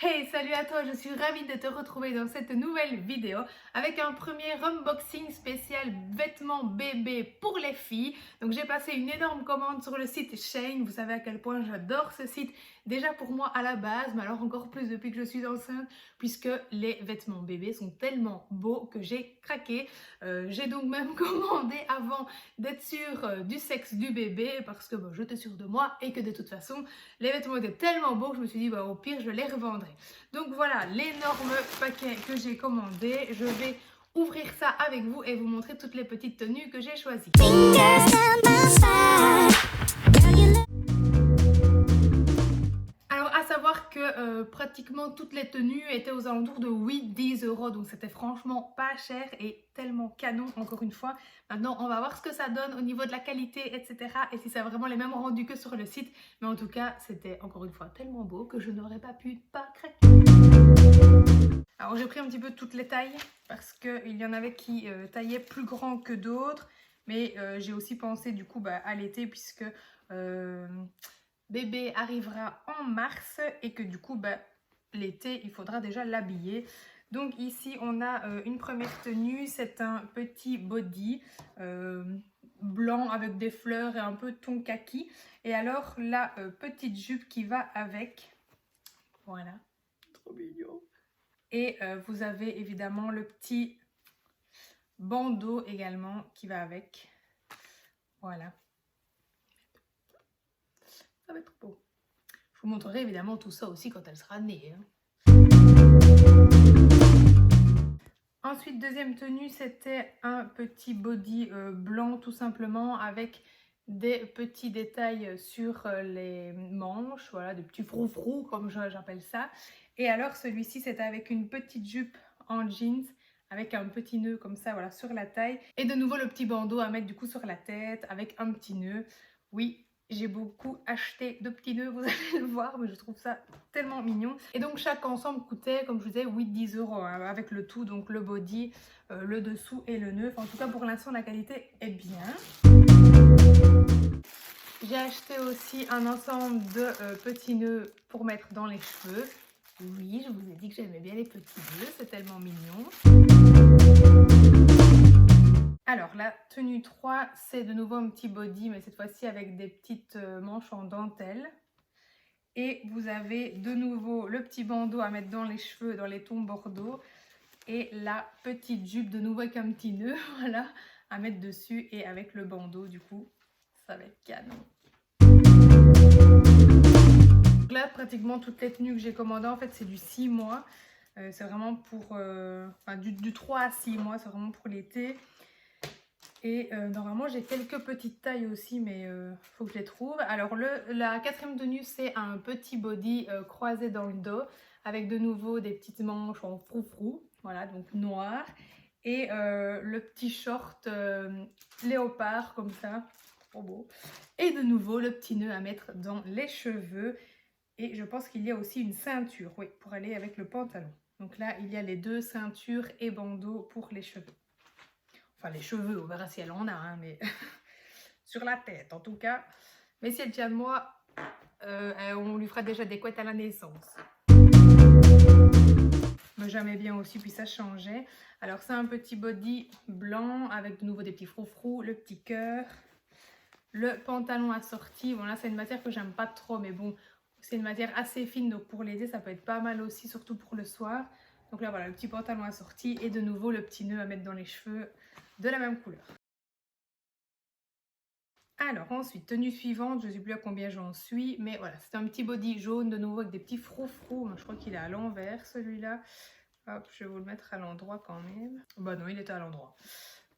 Hey, salut à toi, je suis ravie de te retrouver dans cette nouvelle vidéo avec un premier unboxing spécial vêtements bébés pour les filles. Donc j'ai passé une énorme commande sur le site Shein, vous savez à quel point j'adore ce site, déjà pour moi à la base, mais alors encore plus depuis que je suis enceinte, puisque les vêtements bébés sont tellement beaux que j'ai craqué. J'ai donc même commandé avant d'être sûre du sexe du bébé, parce que j'étais sûre de moi et que de toute façon, les vêtements étaient tellement beaux que je me suis dit au pire je les revendrai. Donc voilà l'énorme paquet que j'ai commandé. Je vais ouvrir ça avec vous et vous montrer toutes les petites tenues que j'ai choisies. Alors à savoir que pratiquement toutes les tenues étaient aux alentours de 8-10 euros, donc c'était franchement pas cher et tellement canon encore une fois. Maintenant on va voir ce que ça donne au niveau de la qualité, etc. et si ça a vraiment les mêmes rendus que sur le site, mais en tout cas c'était encore une fois tellement beau que je n'aurais pas pu pas craquer. Alors j'ai pris un petit peu toutes les tailles parce qu'il y en avait qui taillaient plus grand que d'autres, mais j'ai aussi pensé du coup à l'été puisque bébé arrivera en mars et que du coup l'été il faudra déjà l'habiller. Donc ici on a une première tenue, c'est un petit body blanc avec des fleurs et un peu ton kaki, et alors la petite jupe qui va avec, voilà, trop mignon. Et vous avez évidemment le petit bandeau également qui va avec. Voilà. Ça va être beau. Je vous montrerai évidemment tout ça aussi quand elle sera née. Ensuite, deuxième tenue, c'était un petit body blanc tout simplement avec des petits détails sur les manches. Voilà, des petits froufrous comme j'appelle ça. Et alors celui-ci, c'était avec une petite jupe en jeans avec un petit nœud comme ça, voilà, sur la taille. Et de nouveau le petit bandeau à mettre du coup sur la tête avec un petit nœud. Oui, j'ai beaucoup acheté de petits nœuds, vous allez le voir, mais je trouve ça tellement mignon. Et donc chaque ensemble coûtait, comme je vous disais, 8-10 euros hein, avec le tout, donc le body, le dessous et le nœud. Enfin, en tout cas pour l'instant la qualité est bien. J'ai acheté aussi un ensemble de petits nœuds pour mettre dans les cheveux. Oui, je vous ai dit que j'aimais bien les petits nœuds, c'est tellement mignon. Alors la tenue 3, c'est de nouveau un petit body, mais cette fois-ci avec des petites manches en dentelle. Et vous avez de nouveau le petit bandeau à mettre dans les cheveux, dans les tons bordeaux. Et la petite jupe de nouveau avec un petit nœud, voilà, à mettre dessus. Et avec le bandeau, du coup, ça va être canon. Donc là, pratiquement toutes les tenues que j'ai commandées, en fait, c'est du 6 mois. C'est vraiment pour... enfin, du 3 à 6 mois, c'est vraiment pour l'été. Et normalement, j'ai quelques petites tailles aussi, mais faut que je les trouve. Alors, la quatrième tenue, c'est un petit body croisé dans le dos, avec de nouveau des petites manches en froufrou, voilà, donc noir. Et le petit short léopard, comme ça, trop beau. Et de nouveau, le petit nœud à mettre dans les cheveux. Et je pense qu'il y a aussi une ceinture, oui, pour aller avec le pantalon. Donc là, il y a les deux ceintures et bandeaux pour les cheveux. Enfin, les cheveux, on verra si elle en a, hein, mais sur la tête en tout cas. Mais si elle tient de moi, on lui fera déjà des couettes à la naissance. Mais j'aimais bien aussi, puis ça changeait. Alors c'est un petit body blanc avec de nouveau des petits froufrous, le petit cœur, le pantalon assorti. Bon là c'est une matière que j'aime pas trop, mais bon, c'est une matière assez fine, donc pour l'été ça peut être pas mal aussi, surtout pour le soir. Donc là voilà, le petit pantalon assorti et de nouveau le petit nœud à mettre dans les cheveux de la même couleur. Alors ensuite, tenue suivante, je ne sais plus à combien j'en suis, mais voilà, c'est un petit body jaune de nouveau avec des petits froufrous. Je crois qu'il est à l'envers celui-là. Hop, je vais vous le mettre à l'endroit quand même. Bah non, il était à l'endroit.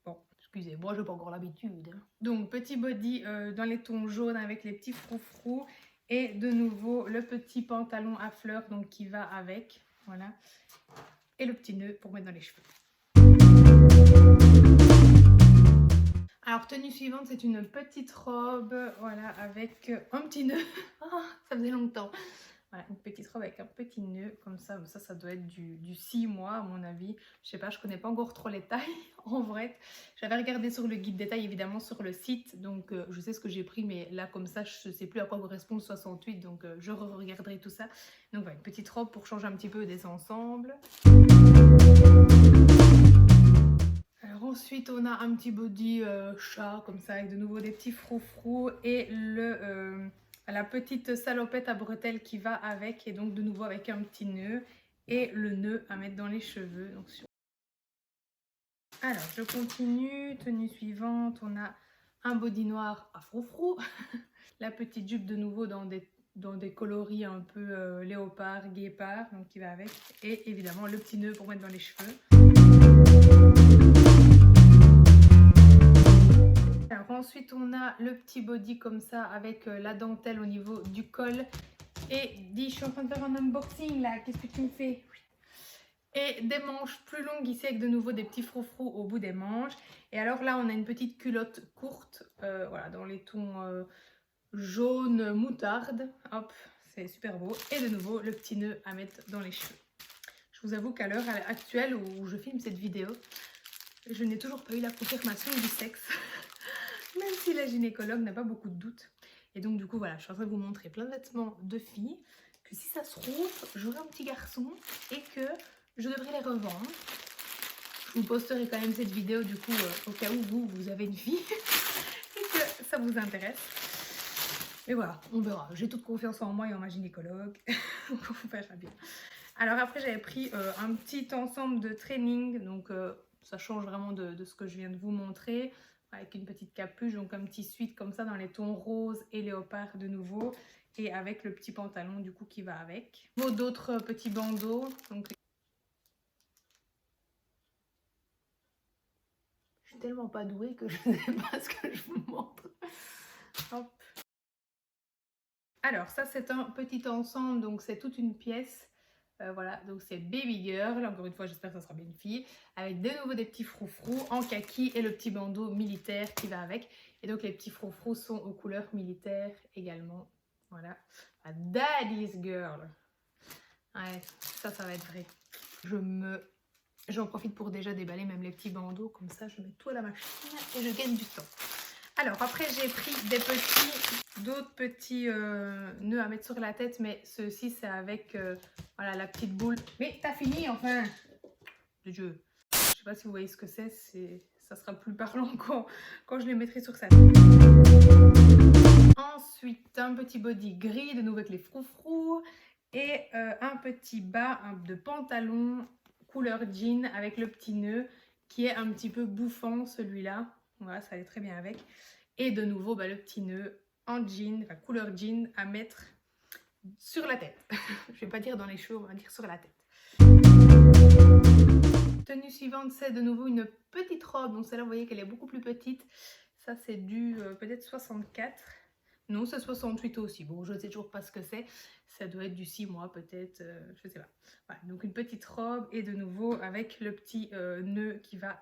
Bon, excusez-moi, je n'ai pas encore l'habitude. Donc petit body dans les tons jaunes avec les petits froufrous. Et de nouveau le petit pantalon à fleurs donc qui va avec. Voilà. Et le petit nœud pour mettre dans les cheveux. Alors tenue suivante, c'est une petite robe, voilà, avec un petit nœud. Oh, ça faisait longtemps. Voilà, une petite robe avec un petit nœud comme ça. Ça doit être du 6 mois à mon avis. Je sais pas, je connais pas encore trop les tailles en vrai. J'avais regardé sur le guide des tailles évidemment sur le site, donc je sais ce que j'ai pris, mais là comme ça je sais plus à quoi correspond le 68, donc je regarderai tout ça. Donc voilà, une petite robe pour changer un petit peu des ensembles. Alors ensuite on a un petit body chat comme ça avec de nouveau des petits froufrous et la petite salopette à bretelles qui va avec, et donc de nouveau avec un petit nœud et le nœud à mettre dans les cheveux. Donc, alors je continue, tenue suivante, on a un body noir à froufrou, la petite jupe de nouveau dans des coloris un peu léopard, guépard, donc qui va avec, et évidemment le petit nœud pour mettre dans les cheveux. Alors ensuite on a le petit body comme ça avec la dentelle au niveau du col. Et dis, je suis en train de faire un unboxing là, qu'est-ce que tu me fais? Et des manches plus longues ici avec de nouveau des petits froufrous au bout des manches. Et alors là on a une petite culotte courte, voilà, dans les tons jaune moutarde. Hop, c'est super beau. Et de nouveau le petit nœud à mettre dans les cheveux. Je vous avoue qu'à l'heure actuelle où je filme cette vidéo, je n'ai toujours pas eu la confirmation du sexe. Même si la gynécologue n'a pas beaucoup de doutes. Et donc du coup voilà, je suis en train de vous montrer plein de vêtements de filles, que si ça se trouve, j'aurai un petit garçon et que je devrais les revendre. Je vous posterai quand même cette vidéo du coup au cas où vous avez une fille et que ça vous intéresse. Mais voilà, on verra. J'ai toute confiance en moi et en ma gynécologue. Donc on verra bien. Alors après j'avais pris un petit ensemble de training, donc ça change vraiment de ce que je viens de vous montrer, avec une petite capuche, donc un petit sweat comme ça dans les tons rose et léopard de nouveau, et avec le petit pantalon du coup qui va avec. D'autres petits bandeaux, donc je suis tellement pas douée que je ne sais pas ce que je vous montre. Hop. Alors ça c'est un petit ensemble, donc c'est toute une pièce. Voilà, donc c'est Baby Girl, encore une fois j'espère que ça sera bien une fille, avec de nouveau des petits froufrous en kaki et le petit bandeau militaire qui va avec. Et donc les petits froufrous sont aux couleurs militaires également. Voilà, Daddy's Girl. Ouais, ça va être vrai. J'en profite pour déjà déballer même les petits bandeaux, comme ça je mets tout à la machine et je gagne du temps. Alors après j'ai pris d'autres petits nœuds à mettre sur la tête, mais ceux-ci c'est avec voilà, la petite boule. Mais t'as fini enfin de Dieu. Je sais pas si vous voyez ce que c'est, ça sera plus parlant quand je les mettrai sur sa tête. Ensuite un petit body gris, de nouveau avec les froufrous, et un petit bas de pantalon couleur jean avec le petit nœud qui est un petit peu bouffant celui-là. Voilà, ça allait très bien avec. Et de nouveau, le petit nœud en jean, enfin couleur jean à mettre sur la tête. Je vais pas dire dans les cheveux, on va dire sur la tête. Tenue suivante, c'est de nouveau une petite robe. Donc celle-là, vous voyez qu'elle est beaucoup plus petite. Ça, c'est du peut-être 64. Non, c'est 68 aussi. Bon, je ne sais toujours pas ce que c'est. Ça doit être du 6 mois peut-être, je sais pas. Voilà, donc une petite robe et de nouveau avec le petit nœud qui va.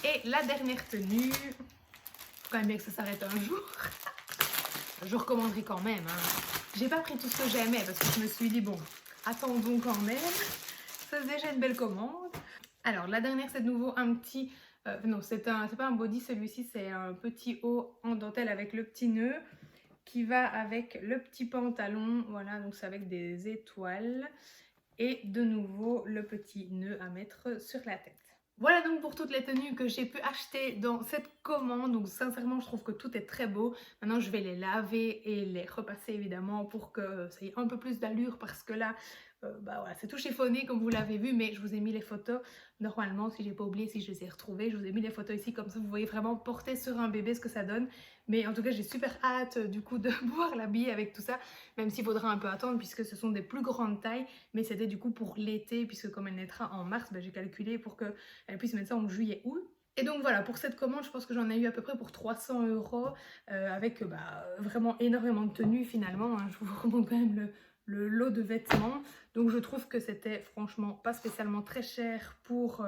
Et la dernière tenue, faut quand même bien que ça s'arrête un jour. Je recommanderai quand même. Hein. J'ai pas pris tout ce que j'aimais parce que je me suis dit bon, attendons quand même. Ça c'est déjà une belle commande. Alors la dernière c'est de nouveau un petit, non c'est pas un body celui-ci, c'est un petit haut en dentelle avec le petit nœud qui va avec le petit pantalon. Voilà, donc c'est avec des étoiles et de nouveau le petit nœud à mettre sur la tête. Voilà donc pour toutes les tenues que j'ai pu acheter dans cette commande. Donc sincèrement je trouve que tout est très beau. Maintenant je vais les laver et les repasser évidemment pour que ça ait un peu plus d'allure, parce que là voilà, c'est tout chiffonné comme vous l'avez vu, mais je vous ai mis les photos. Normalement, si j'ai pas oublié, si je les ai retrouvées, je vous ai mis les photos ici, comme ça vous voyez vraiment porter sur un bébé ce que ça donne. Mais en tout cas j'ai super hâte du coup de pouvoir l'habiller avec tout ça, même s'il faudra un peu attendre puisque ce sont des plus grandes tailles. Mais c'était du coup pour l'été, puisque comme elle naîtra en mars, j'ai calculé pour qu'elle puisse mettre ça en juillet août. Et donc voilà, pour cette commande, je pense que j'en ai eu à peu près pour 300 € avec vraiment énormément de tenues finalement. Hein. Je vous remonte quand même le lot de vêtements. Donc je trouve que c'était franchement pas spécialement très cher pour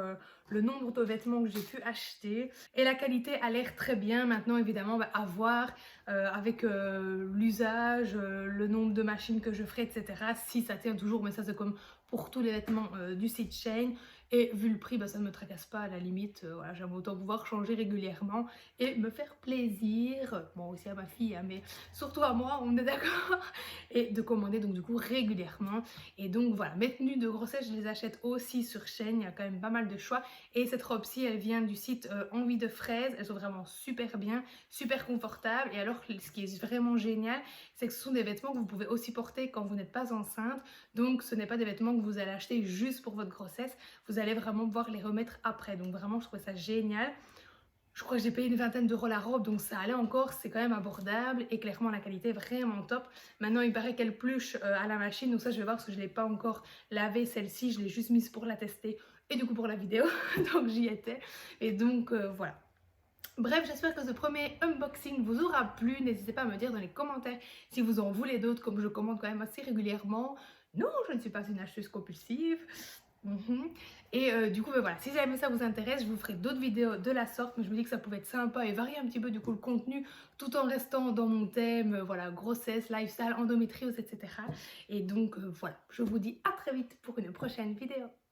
le nombre de vêtements que j'ai pu acheter et la qualité a l'air très bien. Maintenant évidemment à voir avec l'usage, le nombre de machines que je ferai, etc. Si ça tient toujours, mais ça c'est comme pour tous les vêtements du site Shein. Et vu le prix, ça ne me tracasse pas à la limite. Voilà, j'aime autant pouvoir changer régulièrement et me faire plaisir. Bon, aussi à ma fille, hein, mais surtout à moi, on est d'accord. Et de commander donc du coup régulièrement. Et donc voilà, mes tenues de grossesse, je les achète aussi sur Shein. Il y a quand même pas mal de choix. Et cette robe-ci, elle vient du site Envie de fraise. Elles sont vraiment super bien, super confortables. Et alors, ce qui est vraiment génial, c'est que ce sont des vêtements que vous pouvez aussi porter quand vous n'êtes pas enceinte. Donc, ce n'est pas des vêtements que vous allez acheter juste pour votre grossesse. Vous allez vraiment pouvoir les remettre après. Donc, vraiment, je trouve ça génial. Je crois que j'ai payé une vingtaine d'euros la robe, donc ça allait encore, c'est quand même abordable et clairement la qualité est vraiment top. Maintenant il paraît qu'elle pluche à la machine, donc ça je vais voir parce que je ne l'ai pas encore lavée celle-ci, je l'ai juste mise pour la tester et du coup pour la vidéo, donc j'y étais. Et donc voilà. Bref, j'espère que ce premier unboxing vous aura plu. N'hésitez pas à me dire dans les commentaires si vous en voulez d'autres, comme je commande quand même assez régulièrement. Non, je ne suis pas une acheteuse compulsive. Et du coup, voilà, si jamais ça vous intéresse, je vous ferai d'autres vidéos de la sorte. Mais je me dis que ça pouvait être sympa et varier un petit peu du coup le contenu tout en restant dans mon thème, voilà, grossesse, lifestyle, endométriose, etc. Et donc voilà, je vous dis à très vite pour une prochaine vidéo.